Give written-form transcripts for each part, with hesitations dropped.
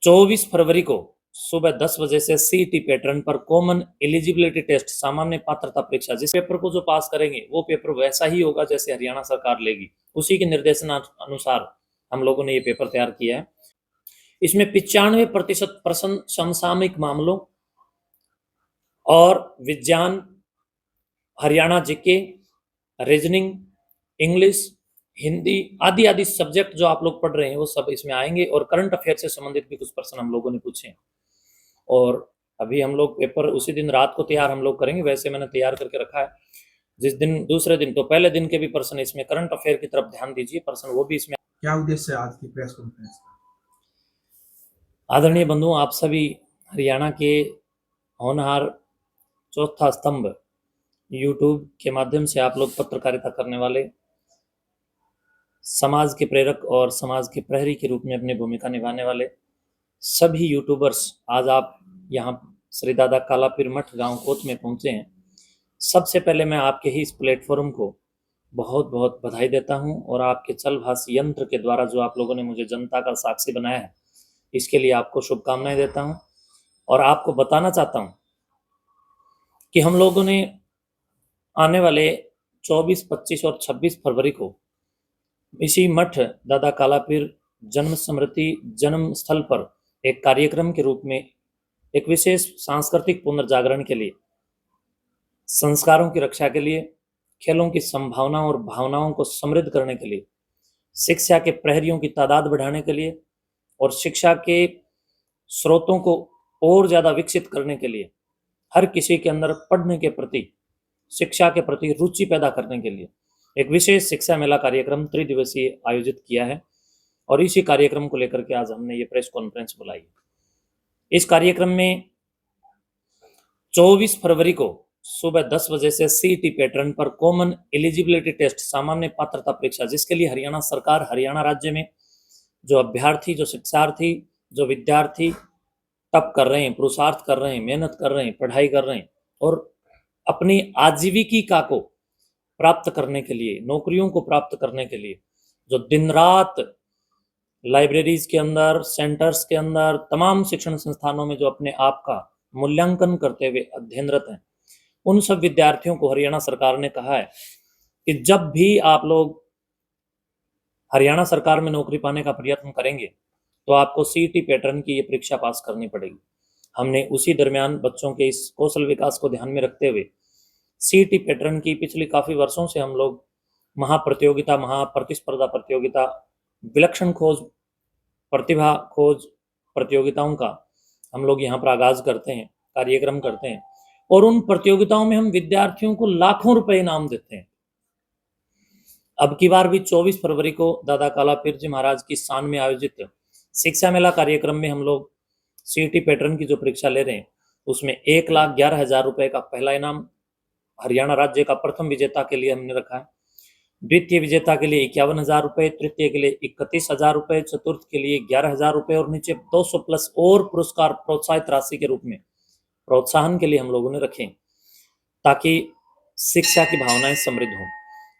24 फरवरी को सुबह 10 बजे से सीईटी पैटर्न पर कॉमन एलिजिबिलिटी टेस्ट सामान्य पात्रता परीक्षा, जिस पेपर को जो पास करेंगे वो पेपर वैसा ही होगा जैसे हरियाणा सरकार लेगी, उसी के निर्देशन अनुसार हम लोगों ने ये पेपर तैयार किया है। इसमें 95% प्रश्न समसामयिक मामलों और विज्ञान, Haryana GK, reasoning, English, Hindi आदि आदि सब्जेक्ट जो आप लोग पढ़ रहे हैं वो सब इसमें आएंगे और करंट अफेयर से संबंधित भी कुछ प्रश्न हम लोगों ने पूछे हैं। और अभी हम लोग पेपर उसी दिन रात को तैयार हम लोग करेंगे, वैसे मैंने तैयार करके रखा है। जिस दिन दूसरे दिन तो पहले दिन के भी प्रश्न इसमें करंट अफेयर की तरफ ध्यान दीजिए, प्रश्न वो भी इसमें। क्या उद्देश्य है आज की प्रेस कॉन्फ्रेंस का? आदरणीय बंधुओं, आप सभी हरियाणा के होनहार चौथा स्तंभ यूट्यूब के माध्यम से आप लोग पत्रकारिता करने वाले, समाज के प्रेरक और समाज के प्रहरी के रूप में अपनी भूमिका निभाने वाले सभी यूट्यूबर्स, आज आप यहाँ श्री दादा कालापीर मठ गांव कोत में पहुंचे हैं। सबसे पहले मैं आपके ही इस प्लेटफॉर्म को बहुत बहुत बधाई देता हूं और आपके चलभाष यंत्र के द्वारा जो आप लोगों ने मुझे जनता का साक्षी बनाया है, इसके लिए आपको शुभकामनाएं देता हूं। और आपको बताना चाहता हूं कि हम लोगों ने आने वाले 24, 25 और 26 फरवरी को इसी मठ दादा कालापीर जन्म स्मृति जन्म स्थल पर एक कार्यक्रम के रूप में एक विशेष सांस्कृतिक पुनर्जागरण के लिए, संस्कारों की रक्षा के लिए, खेलों की संभावनाओं और भावनाओं को समृद्ध करने के लिए, शिक्षा के प्रहरियों की तादाद बढ़ाने के लिए और शिक्षा के स्रोतों को और ज़्यादा विकसित करने के लिए, हर किसी के अंदर पढ़ने के प्रति, शिक्षा के प्रति रुचि पैदा करने के लिए एक विशेष शिक्षा मेला कार्यक्रम त्रिदिवसीय आयोजित किया है। और इसी कार्यक्रम को लेकर के आज हमने ये प्रेस कॉन्फ्रेंस बुलाई। इस कार्यक्रम में 24 फरवरी को सुबह 10 बजे से सीईटी पैटर्न पर कॉमन एलिजिबिलिटी टेस्ट सामान्य पात्रता परीक्षा, जिसके लिए हरियाणा सरकार, हरियाणा राज्य में जो अभ्यर्थी, जो शिक्षार्थी, जो विद्यार्थी तप कर रहे हैं, पुरुषार्थ कर रहे हैं, मेहनत कर रहे हैं, पढ़ाई कर रहे हैं और अपनी आजीविका को प्राप्त करने के लिए, नौकरियों को प्राप्त करने के लिए जो दिन रात लाइब्रेरीज के अंदर, सेंटर्स के अंदर, तमाम शिक्षण संस्थानों में जो अपने आप का मूल्यांकन करते हुए अध्ययनरत हैं, उन सब विद्यार्थियों को हरियाणा सरकार ने कहा है कि जब भी आप लोग हरियाणा सरकार में नौकरी पाने का प्रयत्न करेंगे तो आपको सीईटी पैटर्न की ये परीक्षा पास करनी पड़ेगी। हमने उसी दरमियान बच्चों के इस कौशल विकास को ध्यान में रखते हुए सीईटी पैटर्न की पिछले काफ़ी वर्षों से हम लोग महाप्रतियोगिता, महाप्रतिस्पर्धा प्रतियोगिता, विलक्षण खोज, प्रतिभा खोज प्रतियोगिताओं का हम लोग यहाँ पर आगाज करते हैं, कार्यक्रम करते हैं और उन प्रतियोगिताओं में हम विद्यार्थियों को लाखों रुपए इनाम देते हैं। अब की बार भी 24 फरवरी को दादा कालापीर जी महाराज की शान में आयोजित शिक्षा मेला कार्यक्रम में हम लोग सीईटी पैटर्न की जो परीक्षा ले रहे हैं उसमें 1,11,000 रुपए का पहला इनाम हरियाणा राज्य का प्रथम विजेता के लिए हमने रखा है, द्वितीय विजेता के लिए 51,000 रुपए, तृतीय के लिए 31,000 रुपए, चतुर्थ के लिए 11,000 रुपए और नीचे 200 प्लस और पुरस्कार प्रोत्साहित राशि के रूप में प्रोत्साहन के लिए हम लोगों ने रखे ताकि शिक्षा की भावनाएं समृद्ध हों।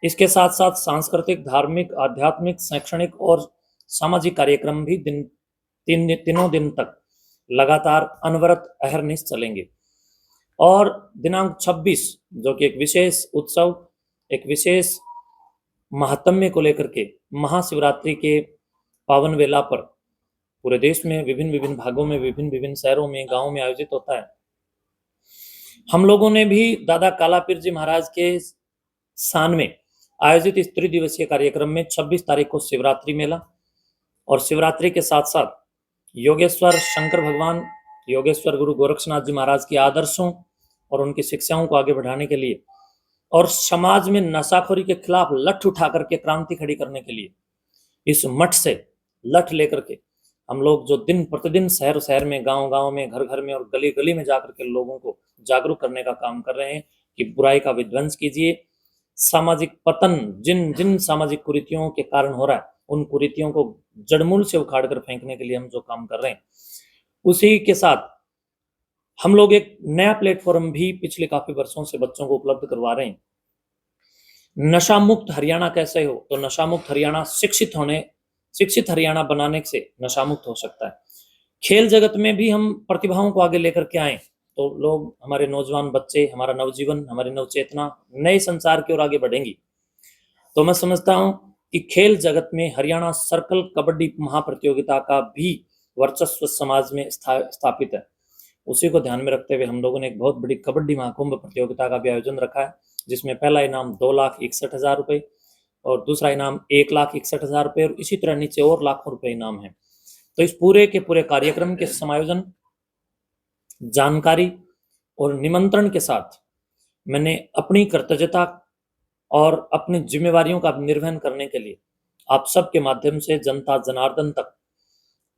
इसके साथ साथ सांस्कृतिक, धार्मिक, आध्यात्मिक, शैक्षणिक और सामाजिक कार्यक्रम भी तीनों दिन तक लगातार अनवरत अहरनिश चलेंगे। और दिनांक 26 जो कि एक विशेष उत्सव, एक विशेष महात्म्य को लेकर के महाशिवरात्रि के पावन वेला पर पूरे देश में विभिन्न भागों में, विभिन्न शहरों में, गांवों में आयोजित होता है। हम लोगों ने भी दादा कालापीर जी महाराज के शान में आयोजित इस त्रिदिवसीय कार्यक्रम में 26 तारीख को शिवरात्रि मेला और शिवरात्रि के साथ साथ योगेश्वर शंकर भगवान, योगेश्वर गुरु गोरक्षनाथ जी महाराज के आदर्शों और उनकी शिक्षाओं को आगे बढ़ाने के लिए और समाज में नशाखोरी के खिलाफ लठ उठा करके क्रांति खड़ी करने के लिए इस मठ से लठ लेकर के हम लोग जो दिन प्रतिदिन शहर शहर में, गांव गांव में, घर घर में और गली गली में जाकर के लोगों को जागरूक करने का काम कर रहे हैं कि बुराई का विध्वंस कीजिए। सामाजिक पतन जिन जिन सामाजिक कुरीतियों के कारण हो रहा है उन कुरीतियों को जड़मूल से उखाड़ कर फेंकने के लिए हम जो काम कर रहे हैं, उसी के साथ हम लोग एक नया प्लेटफॉर्म भी पिछले काफी वर्षों से बच्चों को उपलब्ध करवा रहे हैं। नशा मुक्त हरियाणा कैसे हो, तो नशा मुक्त हरियाणा शिक्षित हरियाणा बनाने से नशा मुक्त हो सकता है। खेल जगत में भी हम प्रतिभाओं को आगे लेकर के आए तो लोग, हमारे नौजवान बच्चे, हमारा नवजीवन, हमारी नवचेतना नए संसार की ओर आगे बढ़ेंगी। तो मैं समझता हूं कि खेल जगत में हरियाणा सर्कल कबड्डी महाप्रतियोगिता का भी वर्चस्व समाज में स्थापित है। उसी को ध्यान में रखते हुए हम लोगों ने एक बहुत बड़ी कबड्डी महाकुंभ प्रतियोगिता का भी आयोजन रखा है, जिसमें पहला इनाम 2,61,000 रुपये और दूसरा इनाम 1,61,000 रुपये और इसी तरह नीचे और लाखों रुपए इनाम है। तो इस पूरे के पूरे कार्यक्रम के समायोजन, जानकारी और निमंत्रण के साथ मैंने अपनी कर्तव्यता और अपनी जिम्मेवारियों का निर्वहन करने के लिए आप सबके माध्यम से जनता जनार्दन तक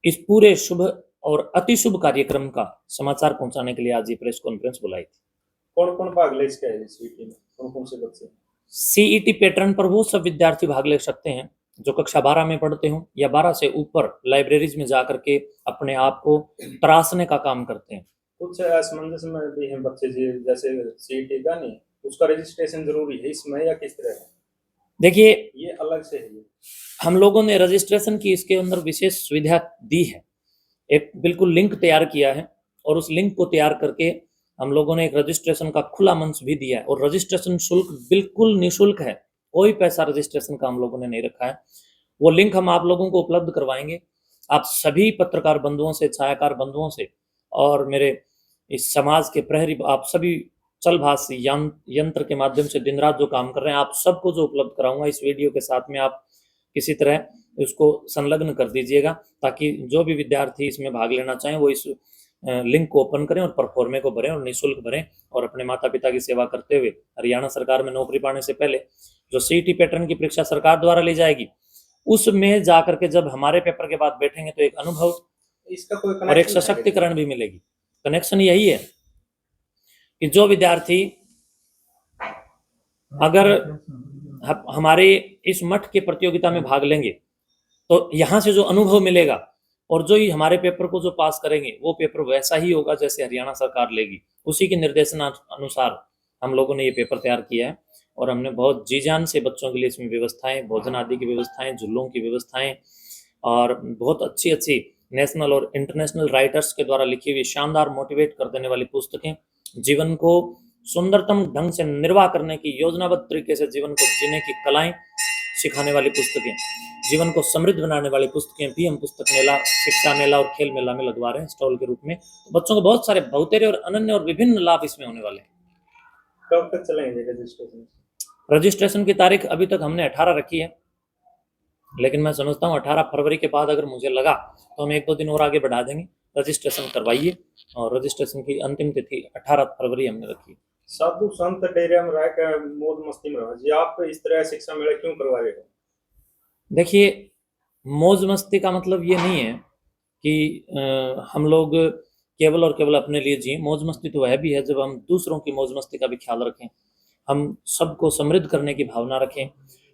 इस पूरे शुभ और अति शुभ कार्यक्रम का समाचार पहुंचाने के लिए आज ये प्रेस कॉन्फ्रेंस बुलाई थी। कौन कौन भाग ले इसका है सीईटी में, कौन कौन से बच्चे? सीईटी पैटर्न पर वो सब विद्यार्थी भाग ले सकते हैं जो कक्षा 12 में पढ़ते हों या 12 से ऊपर लाइब्रेरीज में जाकर के अपने आप को तराशने का काम करते हैं। कुछ असमंजस में भी हैं बच्चे जी, जैसे सीईटी का नहीं, उसका रजिस्ट्रेशन जरूरी है इसमें या किस तरह है? देखिए, ये अलग से है। ये हम लोगों ने रजिस्ट्रेशन की इसके अंदर विशेष सुविधा दी है, एक बिल्कुल लिंक तैयार किया है और उस लिंक को तैयार करके हम लोगों ने एक रजिस्ट्रेशन का खुला मंच भी दिया है और रजिस्ट्रेशन शुल्क बिल्कुल निःशुल्क है, कोई पैसा रजिस्ट्रेशन का हम लोगों ने नहीं रखा है। वो लिंक हम आप लोगों को उपलब्ध करवाएंगे। आप सभी पत्रकार बंधुओं से, छायाकार बंधुओं से और मेरे इस समाज के प्रहरी, आप सभी चलभाष यंत्र के माध्यम से दिन रात जो काम कर रहे हैं, आप सबको जो उपलब्ध कराऊंगा इस वीडियो के साथ में, आप किसी तरह उसको संलग्न कर दीजिएगा ताकि जो भी विद्यार्थी इसमें भाग लेना चाहें वो इस लिंक को ओपन करें और परफॉर्मे को भरें और निःशुल्क भरें और अपने माता पिता की सेवा करते हुए हरियाणा सरकार में नौकरी पाने से पहले जो सीईटी पैटर्न की परीक्षा सरकार द्वारा ली जाएगी उसमें जाकर के जब हमारे पेपर के बाद बैठेंगे तो एक अनुभव, इसका कोई और एक सशक्तिकरण भी मिलेगी। कनेक्शन यही है कि जो विद्यार्थी अगर हमारे इस मठ के प्रतियोगिता में भाग लेंगे तो यहाँ से जो अनुभव मिलेगा और जो ही हमारे पेपर को जो पास करेंगे वो पेपर वैसा ही होगा जैसे हरियाणा सरकार लेगी। उसी के निर्देशन अनुसार हम लोगों ने ये पेपर तैयार किया है और हमने बहुत जी जान से बच्चों के लिए इसमें व्यवस्थाएं, भोजन आदि की व्यवस्थाएं, झूलों की व्यवस्थाएं और बहुत अच्छी अच्छी नेशनल और इंटरनेशनल राइटर्स के द्वारा लिखी हुई शानदार मोटिवेट कर देने वाली पुस्तकें, जीवन को सुंदरतम ढंग से निर्वाह करने की योजनाबद्ध तरीके से जीवन को जीने की कलाएं सिखाने वाली पुस्तकें, जीवन को समृद्ध बनाने वाली पुस्तकें भी हम पुस्तक मेला, शिक्षा मेला और खेल मेला में लगवा रहे हैं स्टॉल के रूप में। तो बच्चों को बहुत सारे बहुतेरे और अनन्य और विभिन्न लाभ इसमें होने वाले हैं। कब तक चलेंगे रजिस्ट्रेशन? रजिस्ट्रेशन की तारीख अभी तक हमने 18 रखी है, लेकिन मैं समझता हूँ 18 फरवरी के बाद अगर मुझे लगा तो हम 1-2 दिन और आगे बढ़ा देंगे। रजिस्ट्रेशन करवाइए और रजिस्ट्रेशन की अंतिम तिथि 18 फरवरी हमने रखी है। साधु संत डेरे में रह कर मौज मस्ती में रहो जी, आप इस तरह शिक्षा मेला क्यों करवा रहे हो? देखिए, मौज मस्ती का मतलब ये नहीं है कि हम लोग केवल और केवल अपने लिए जिए। मौज मस्ती तो वह भी है जब हम दूसरों की मौज मस्ती का भी ख्याल रखें, हम सबको समृद्ध करने की भावना रखें।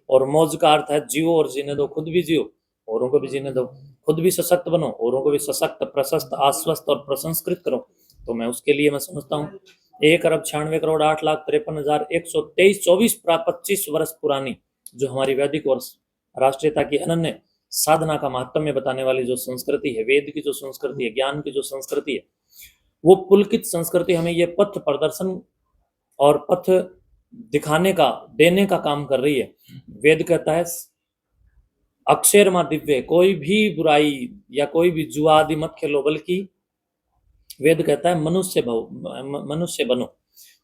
और मौज का अर्थ है जियो और जीने दो, खुद भी जियो औरों को भी जीने दो, खुद भी सशक्त बनो, औरों को भी सशक्त, प्रशस्त, आश्वस्त और प्रसंस्कृत करो। तो मैं उसके लिए मैं समझता हूँ 1,96,08,53,123,24 वर्ष पुरानी जो हमारी वैदिक और राष्ट्रीयता की अनन्य साधना का महात्म्य बताने वाली जो संस्कृति है, वेद की जो संस्कृति है, ज्ञान की जो संस्कृति है, वो पुलकित संस्कृति हमें ये पथ प्रदर्शन और पथ दिखाने का, देने का काम कर रही है। वेद कहता है अक्षर मा दिव्य, कोई भी बुराई या कोई भी जुआ आदि मत खेलो, बल्कि वेद कहता है मनुष्य बनो।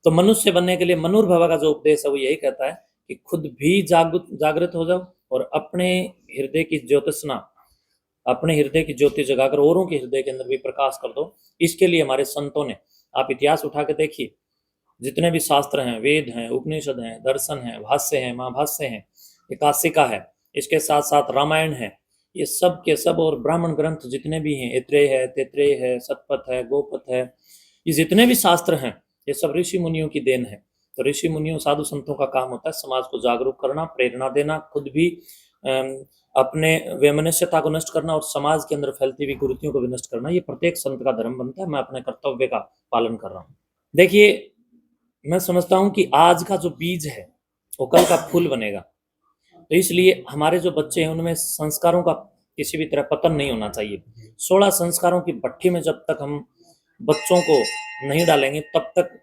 तो मनुष्य बनने के लिए मनुर्भव का जो उपदेश है वो यही कहता है कि खुद भी जागृत हो जाओ और अपने हृदय की ज्योतिषना, अपने हृदय की ज्योति जगाकर औरों के हृदय के अंदर भी प्रकाश कर दो। इसके लिए हमारे संतों ने, आप इतिहास उठा के देखिए, जितने भी शास्त्र हैं, वेद हैं, उपनिषद हैं, दर्शन हैं, भाष्य हैं, महाभाष्य हैं, एकाशिका है, इसके साथ साथ रामायण है, ये सब के सब और ब्राह्मण ग्रंथ जितने भी हैं, ऐत्रेय है, तैत्रेय है, सतपथ है, गोपथ है, ये जितने भी शास्त्र हैं ये सब ऋषि मुनियों की देन है। तो ऋषि मुनियों, साधु संतों का काम होता है समाज को जागरूक करना, प्रेरणा देना, खुद भी अपने वैमनस्यता को नष्ट करना और समाज के अंदर फैलती हुई कुरीतियों को भी नष्ट करना। ये प्रत्येक संत का धर्म बनता है। मैं अपने कर्तव्य का पालन कर रहा हूँ। देखिए, मैं समझता हूँ कि आज का जो बीज है वो कल का फूल बनेगा। तो इसलिए हमारे जो बच्चे हैं उनमें संस्कारों का किसी भी तरह पतन नहीं होना चाहिए। 16 संस्कारों की भट्ठी में जब तक हम बच्चों को नहीं डालेंगे तब तक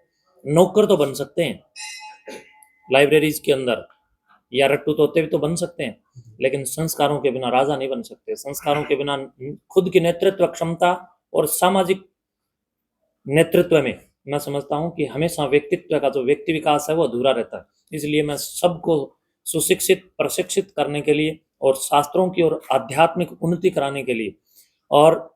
नौकर तो बन सकते हैं लाइब्रेरीज के अंदर, या रट्टू तोते भी तो बन सकते हैं, लेकिन संस्कारों के बिना राजा नहीं बन सकते। संस्कारों के बिना खुद की नेतृत्व क्षमता और सामाजिक नेतृत्व में मैं समझता हूं कि हमेशा व्यक्तित्व का जो व्यक्ति विकास है वो अधूरा रहता है। इसलिए मैं सबको सुशिक्षित प्रशिक्षित करने के लिए और शास्त्रों की और आध्यात्मिक उन्नति कराने के लिए और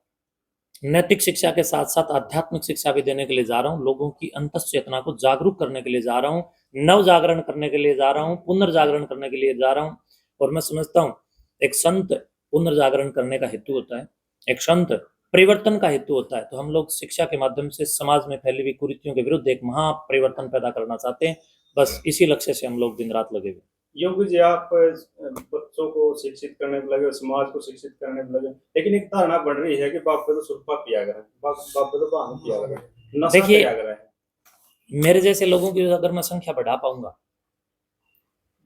नैतिक शिक्षा के साथ साथ आध्यात्मिक शिक्षा भी देने के लिए जा रहा हूँ। लोगों की अंतस चेतना को जागरूक करने के लिए जा रहा हूँ, नव जागरण करने के लिए जा रहा हूँ, पुनर्जागरण करने के लिए जा रहा हूँ। और मैं समझता हूँ एक संत पुनर्जागरण करने का हेतु होता है, एक संत परिवर्तन का हेतु होता है। तो हम लोग शिक्षा के माध्यम से समाज में फैली हुई कुरीतियों के विरुद्ध एक महापरिवर्तन पैदा करना चाहते हैं। बस इसी लक्ष्य से हम लोग दिन रात लगे हुए। योगी जी, आप बच्चों को शिक्षित करने में लगे, समाज को शिक्षित करने में लगे, लेकिन एक धारणा बन रही है कि बाप पे तो सुरपा पिया करें, बाप पे तो भांग पिया करें, नशा देखिए, किया करें। मेरे जैसे लोगों की अगर मैं संख्या बढ़ा पाऊंगा,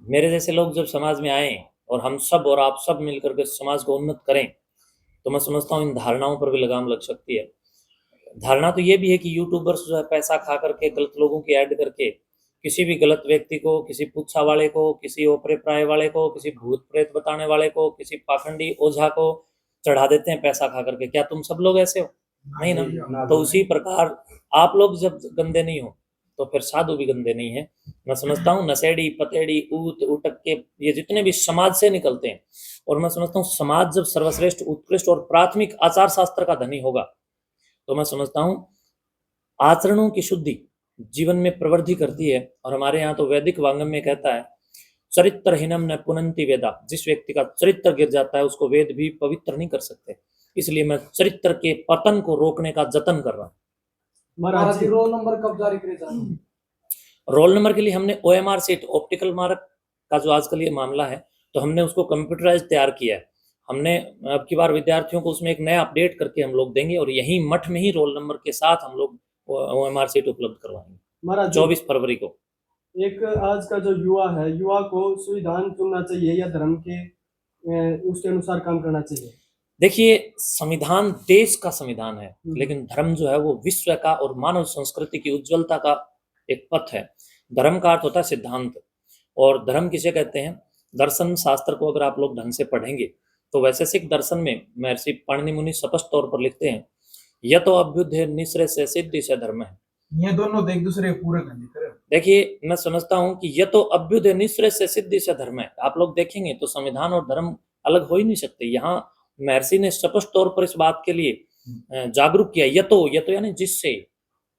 मेरे जैसे लोग जब समाज में आए और हम सब और आप सब मिलकर के समाज को उन्नत करें, तो मैं समझता हूँ इन धारणाओं पर भी लगाम लग सकती है। धारणा तो ये भी है कि यूट्यूबर्स जो है पैसा खा करके गलत लोगों की ऐड करके किसी भी गलत व्यक्ति को, किसी पुच्छा वाले को, किसी ओपरे प्राय वाले को, किसी भूत प्रेत बताने वाले को, किसी पाखंडी ओझा को चढ़ा देते हैं पैसा खा करके। क्या तुम सब लोग ऐसे हो? नहीं ना। तो उसी प्रकार आप लोग जब गंदे नहीं हो तो फिर साधु भी गंदे नहीं है। मैं समझता हूँ नशेड़ी, पतेड़ी, ऊत उटक के ये जितने भी समाज से निकलते हैं, और मैं समझता हूँ समाज जब सर्वश्रेष्ठ, उत्कृष्ट और प्राथमिक आचार शास्त्र का धनी होगा तो मैं समझता हूँ आचरणों की शुद्धि जीवन में प्रवृद्धि करती है। और हमारे यहाँ तो वैदिक वांगम में कहता है चरित्रहीनम न पुनंति वेदा। जिस व्यक्ति का चरित्र गिर जाता है उसको वेद भी पवित्र नहीं कर सकते। इसलिए मैं चरित्र के पतन को रोकने का जतन कर रहा हूँ। महाराज जी, रोल नंबर कब जारी करे जाएंगे? रोल नंबर के लिए हमने OMR सीट, ऑप्टिकल मार्क का जो आजकल ये मामला है, तो हमने उसको कंप्यूटराइज तैयार किया है। हमने अब की बार विद्यार्थियों को उसमें एक नया अपडेट करके हम लोग देंगे और यही मठ में ही रोल नंबर के साथ हम लोग OMR सीट उपलब्ध करवाएंगे महाराज 24 फरवरी को। एक आज का जो युवा है, युवा को संविधान चुनना चाहिए या धर्म के उसके अनुसार काम करना चाहिए? देखिए, संविधान देश का संविधान है, लेकिन धर्म जो है वो विश्व का और मानव संस्कृति की उज्जवलता का एक पथ है। धर्म का अर्थ होता है सिद्धांत, और धर्म किसे कहते हैं? दर्शन शास्त्र को अगर आप लोग ढंग से पढ़ेंगे तो वैशेषिक दर्शन में महर्षि पाणिनि मुनि स्पष्ट तौर पर लिखते हैं यह तो अभ्युदय निश्रय से सिद्धि से धर्म है। ये दोनों एक दूसरे के पूरक हैं। देखिए, मैं समझता हूं कि यह तो अभ्युदय निश्रय से सिद्धि से धर्म है। आप लोग देखेंगे तो संविधान और धर्म अलग हो ही नहीं सकते। यहाँ महर्षि ने स्पष्ट तौर पर इस बात के लिए जागरूक किया। यह तो यानी जिससे,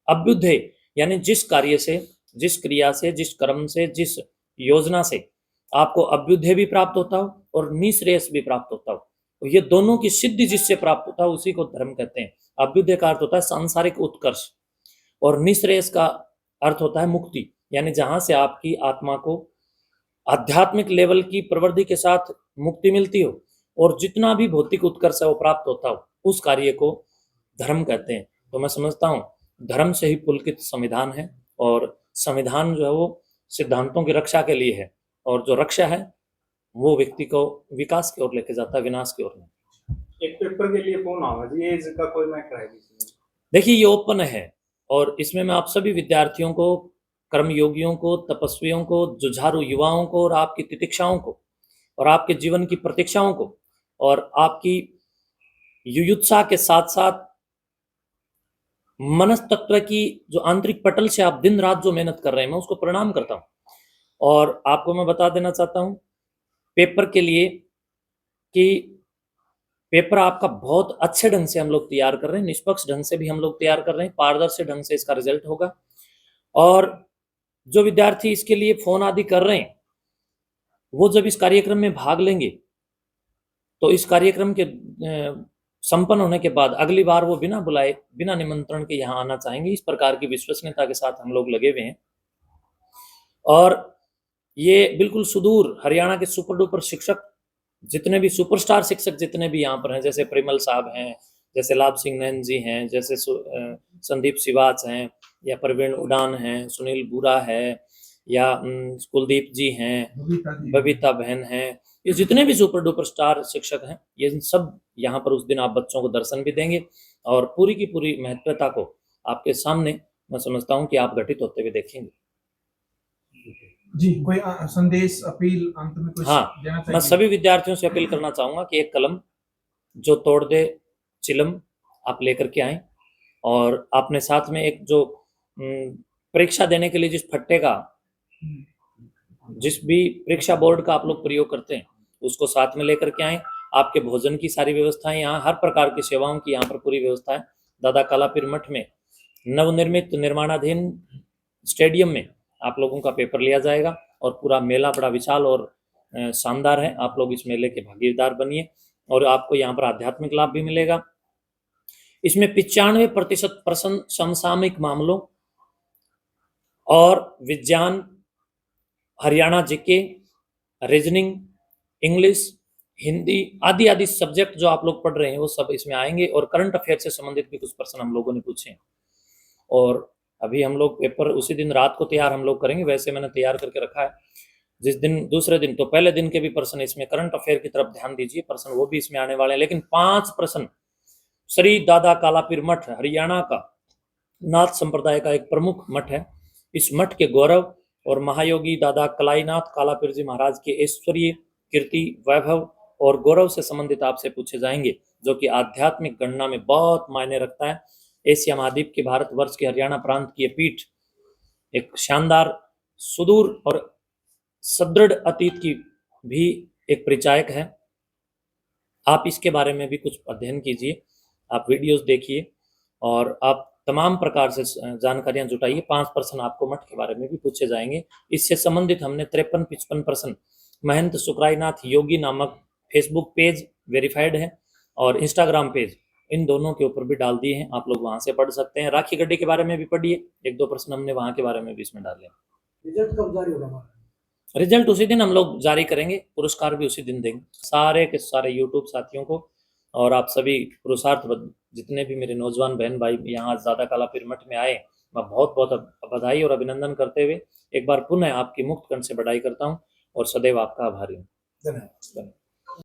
अभ्युदय यानी जिस कार्य से, जिस क्रिया से, जिस कर्म से, जिस योजना से आपको अभ्युदय भी प्राप्त होता हो और निश्रेयस भी प्राप्त होता हो, तो ये दोनों की सिद्धि जिससे प्राप्त होता है उसी को धर्म कहते हैं। अभ्युदय का अर्थ होता है सांसारिक उत्कर्ष और निश्रेयस का अर्थ होता है मुक्ति, यानी जहां से आपकी आत्मा को आध्यात्मिक लेवल की प्रवृत्ति के साथ मुक्ति मिलती हो और जितना भी भौतिक उत्कर्ष है वो प्राप्त होता हो, उस कार्य को धर्म कहते हैं। तो मैं समझता हूँ धर्म से ही पुलकित संविधान है, और संविधान जो है वो सिद्धांतों की रक्षा के लिए है, और जो रक्षा है वो व्यक्ति को विकास की ओर लेके जाता है, विनाश की ओर नहीं। एक पेपर के लिए कौन आवा जी, ये इसका कोई मैटर है? देखिए, ये ओपन है और इसमें मैं आप सभी विद्यार्थियों को, कर्मयोगियों को, तपस्वियों को, जुझारू युवाओं को और आपकी तितिक्षाओं को और आपके जीवन की प्रतीक्षाओं को और आपकी युयुत्सा के साथ साथ मनस्तत्व की जो आंतरिक पटल से आप दिन रात जो मेहनत कर रहे हैं, मैं उसको प्रणाम करता हूं। और आपको मैं बता देना चाहता हूं पेपर के लिए कि पेपर आपका बहुत अच्छे ढंग से हम लोग तैयार कर रहे हैं, निष्पक्ष ढंग से भी हम लोग तैयार कर रहे हैं, पारदर्शी ढंग से इसका रिजल्ट होगा। और जो विद्यार्थी इसके लिए फोन आदि कर रहे हैं वो जब इस कार्यक्रम में भाग लेंगे तो इस कार्यक्रम के संपन्न होने के बाद अगली बार वो बिना बुलाए, बिना निमंत्रण के यहाँ आना चाहेंगे। इस प्रकार की विश्वसनीयता के साथ हम लोग लगे हुए हैं। और ये बिल्कुल सुदूर हरियाणा के सुपर डुपर शिक्षक, जितने भी सुपरस्टार शिक्षक जितने भी यहाँ पर हैं, जैसे परिमल साहब हैं, जैसे लाभ सिंह नैन जी हैं, जैसे संदीप सिवाच हैं, या प्रवीण उड़ान हैं, सुनील बुरा है, या कुलदीप जी हैं, बबीता बहन हैं, ये जितने भी सुपर डुपर स्टार शिक्षक हैं, ये सब यहाँ पर उस दिन आप बच्चों को दर्शन भी देंगे और पूरी की पूरी महत्वता को आपके सामने मैं समझता हूँ कि आप घटित होते हुए देखेंगे। जी, कोई संदेश, अपील अंत में कुछ हाँ, देना मैं चाहिए? सभी विद्यार्थियों से अपील करना चाहूँगा कि एक कलम जो तोड़ दे चिलम आप लेकर के आएँ और अपने साथ में एक जो परीक्षा देने के लिए जिस फट्टे का, जिस भी परीक्षा बोर्ड का आप लोग प्रयोग करते हैं, उसको साथ में लेकर के आएँ। आपके भोजन की सारी व्यवस्थाएँ यहाँ, हर प्रकार की सेवाओं की यहाँ पर पूरी व्यवस्था है। दादा कालापीर मठ में नवनिर्मित निर्माणाधीन स्टेडियम में आप लोगों का पेपर लिया जाएगा और पूरा मेला बड़ा विशाल और शानदार है। आप लोग इस मेले के भागीदार बनिए और आपको यहाँ पर आध्यात्मिक लाभ भी मिलेगा। इसमें 95% प्रश्न समसामयिक मामलों और विज्ञान, Haryana GK, reasoning, English, Hindi आदि आदि सब्जेक्ट जो आप लोग पढ़ रहे हैं वो सब इसमें आएंगे और करंट अफेयर से संबंधित भी कुछ प्रश्न हम लोगों ने पूछे हैं। और अभी हम लोग पेपर उसी दिन रात को तैयार हम लोग करेंगे, वैसे मैंने तैयार करके रखा है। जिस दिन दूसरे दिन तो पहले दिन के भी प्रश्न इसमें करंट अफेयर की तरफ ध्यान दीजिए, प्रश्न वो भी इसमें आने वाले हैं। लेकिन 5 प्रश्न श्री दादा कालापीर मठ हरियाणा का नाथ संप्रदाय का एक प्रमुख मठ है। इस मठ के गौरव और महायोगी दादा कलाईनाथ कालापीर जी महाराज के ऐश्वर्य, कीर्ति, वैभव और गौरव से संबंधित आपसे पूछे जाएंगे, जो कि आध्यात्मिक गणना में बहुत मायने रखता है। एशिया महाद्वीप के भारतवर्ष के हरियाणा प्रांत की ये पीठ एक शानदार, सुदूर और सुदृढ़ अतीत की भी एक परिचायक है। आप इसके बारे में भी कुछ अध्ययन कीजिए, आप वीडियोस देखिए और आप तमाम प्रकार से जानकारियां जुटाइए। 5 प्रश्न आपको मठ के बारे में भी पूछे जाएंगे। इससे संबंधित हमने 53-55 प्रश्न महंत सुकराईनाथ योगी नामक फेसबुक पेज वेरीफाइड है और इंस्टाग्राम पेज, इन दोनों के ऊपर भी डाल दिए हैं। आप लोग वहां से पढ़ सकते हैं। राखी गड्ढे के बारे में भी पढ़िए, 1-2 प्रश्न हमने वहां के बारे में भी इसमें डाले। रिजल्ट कब जारी होगा? रिजल्ट उसी दिन हम लोग जारी करेंगे, पुरस्कार भी उसी दिन देंगे सारे के सारे यूट्यूब साथियों को। और आप सभी पुरुषार्थ जितने भी मेरे नौजवान बहन भाई यहाँ दादा कालापीर मठ में आए, मैं बहुत बहुत बधाई और अभिनंदन करते हुए एक बार पुनः आपकी मुक्त कंठ से बधाई करता हूँ और सदैव आपका आभारी हूँ। धन्यवाद।